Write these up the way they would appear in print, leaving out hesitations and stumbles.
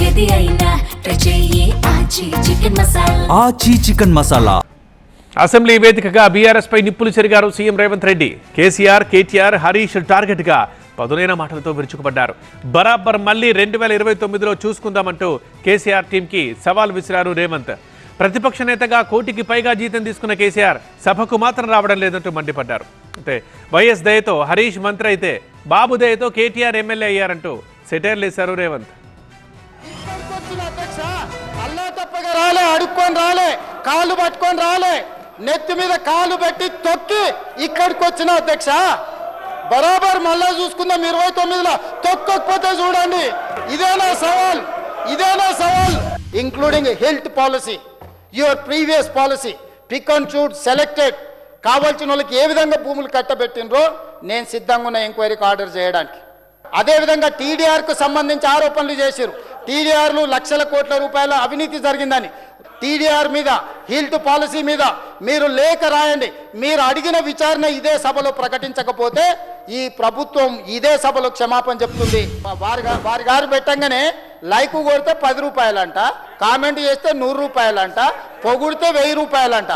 ఏది అయినా రుచి ఆచి చికెన్ మసాలా. ఆచి చికెన్ మసాలా. అసెంబ్లీ వేదికగా బీఆర్ఎస్ పై నిప్పులు చెరిగారు సీఎం రేవంత్ రెడ్డి. కేసీఆర్, కేటీఆర్, హరీష్ టార్గెట్ గా పదునైన మాటలతో విరుచుకుపడ్డారు. బరాబర్ మళ్లీ 2029లో చూసుకుందామంటూ కేసీఆర్ టీంకి సవాల్ విసిరారు రేవంత్. ప్రతిపక్ష నేతగా కోటికి పైగా జీతం తీసుకున్న కేసీఆర్ సభకు మాత్రం రావడం లేదంటూ మండిపడ్డారు. అంటే వైఎస్ దయతో హరీష్ మంత్రి అయితే బాబు దయతో కేటీఆర్ ఎమ్మెల్యే అయ్యారంటూ సెటైర్లు వేశారు రేవంత్. రాలే, అడుక్కొని రాలే, కాళ్ళు పట్టుకొని రాలే, నెత్తి మీద కాలు పెట్టి తొక్కి ఇక్కడికి వచ్చిన అధ్యక్ష. బరాబర్ మళ్ళా చూసుకుందాం 29లో తొక్కకపోతే చూడండి. ఇదేనా సవాల్? ఇదేనా సవాల్? Including health policy, your previous policy, pick and choose selected, కావాల్సిన వాళ్ళకి ఏ విధంగా భూములు కట్టబెట్టినరో నేను సిద్ధంగా ఉన్న ఎంక్వైరీకి ఆర్డర్ చేయడానికి. అదేవిధంగా టీడీఆర్కు సంబంధించి ఆరోపణలు చేశారు. టీడీఆర్లు లక్షల కోట్ల రూపాయల అవినీతి జరిగిందని. టీడీఆర్ మీద, హెల్త్ పాలసీ మీద మీరు లేఖ రాయండి. మీరు అడిగిన విచారణ ఇదే సభలో ప్రకటించకపోతే ఈ ప్రభుత్వం ఇదే సభలో క్షమాపణ చెప్తుంది. వారి గారు పెట్టంగానే లైక్ కొడితే 10 రూపాయలంట, కామెంట్ చేస్తే 100 రూపాయలంట, పొగుడితే 1000 రూపాయలంట.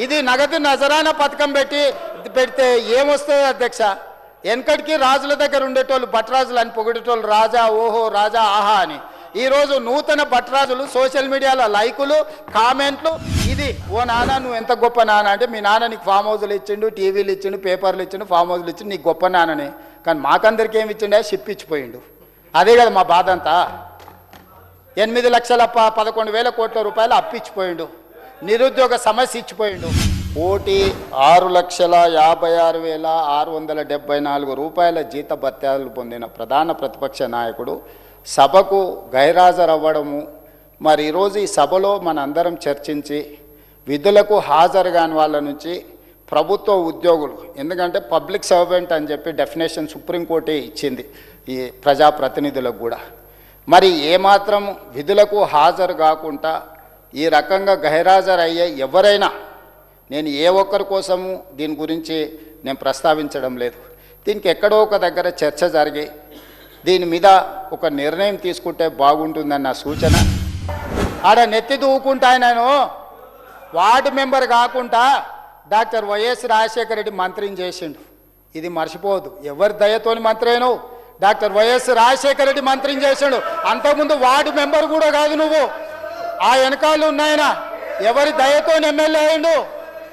ఇది నగదు నజరానా పథకం పెడితే ఏమొస్తుంది అధ్యక్ష? వెనకటికి రాజుల దగ్గర ఉండేటోళ్ళు భట్రాజులు అని పొగిడేటోళ్ళు రాజా, ఓహో రాజా, ఆహా అని. ఈరోజు నూతన భట్రాజులు సోషల్ మీడియాలో లైకులు, కామెంట్లు. ఇది ఓ నాన్న నువ్వు ఎంత గొప్ప నాన్న అంటే, మీ నాన్న నీకు ఫామ్ హౌస్లు ఇచ్చిండు, టీవీలు ఇచ్చిండు, పేపర్లు ఇచ్చిండు, ఫామ్ హౌస్లు ఇచ్చిండు, నీకు గొప్ప నాన్నని. కానీ మాకందరికి ఏమి ఇచ్చిండే? షిప్ ఇచ్చిపోయిండు. అదే కదా మా బాధ అంతా. 8,11,000 కోట్ల రూపాయలు అప్పిచ్చిపోయిండు. నిరుద్యోగ సమస్య ఇచ్చిపోయిండు. 1,56,56,674 రూపాయల జీత భత్యాలు పొందిన ప్రధాన ప్రతిపక్ష నాయకుడు సభకు గైరాజరవ్వడము. మరి ఈరోజు ఈ సభలో మనందరం చర్చించి విధులకు హాజరు కాని వాళ్ళ నుంచి ప్రభుత్వ ఉద్యోగులు, ఎందుకంటే పబ్లిక్ సర్వెంట్ అని చెప్పి డెఫినేషన్ సుప్రీంకోర్టే ఇచ్చింది ఈ ప్రజాప్రతినిధులకు కూడా. మరి ఏమాత్రం విధులకు హాజరు కాకుండా ఈ రకంగా గైరాజరు అయ్యే ఎవరైనా, నేను ఏ ఒక్కరి కోసము దీని గురించి నేను ప్రస్తావించడం లేదు. దీనికి ఎక్కడో ఒక దగ్గర చర్చ జరిగి దీని మీద ఒక నిర్ణయం తీసుకుంటే బాగుంటుందన్న సూచన. ఆడ నెత్తి దూకుంటా నేను వార్డు మెంబర్ కాకుండా డాక్టర్ వైఎస్ రాజశేఖర రెడ్డి మంత్రిని చేసిండు. ఇది మర్చిపోవద్దు. ఎవరి దయతోని మంత్రి అయినావు? డాక్టర్ వైఎస్ రాజశేఖర రెడ్డి మంత్రిని చేశాడు. అంతకుముందు వార్డు మెంబర్ కూడా కాదు నువ్వు. ఆ వెనకాలు ఉన్నాయన ఎవరి దయతో ఎమ్మెల్యే అయ్యిండు?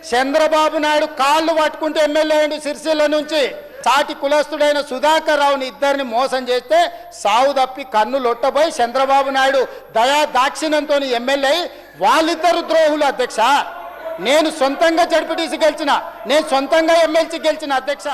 చంద్రబాబు నాయుడు కాళ్ళు పట్టుకుంటే ఎమ్మెల్యే అయ్యిండు సిరిసిల్ల నుంచి. సాటి కులస్తుడైన సుధాకర్ రావుని ఇద్దరిని మోసం చేస్తే సావు తప్పి కన్ను లొట్టబోయి చంద్రబాబు నాయుడు దయా దాక్షిణ్యంతో ఎమ్మెల్యే అయి వాళ్ళిద్దరు ద్రోహులు అధ్యక్ష. నేను సొంతంగా జడ్పీటీసీ గెలిచిన, నేను సొంతంగా ఎమ్మెల్సీ గెలిచిన అధ్యక్ష.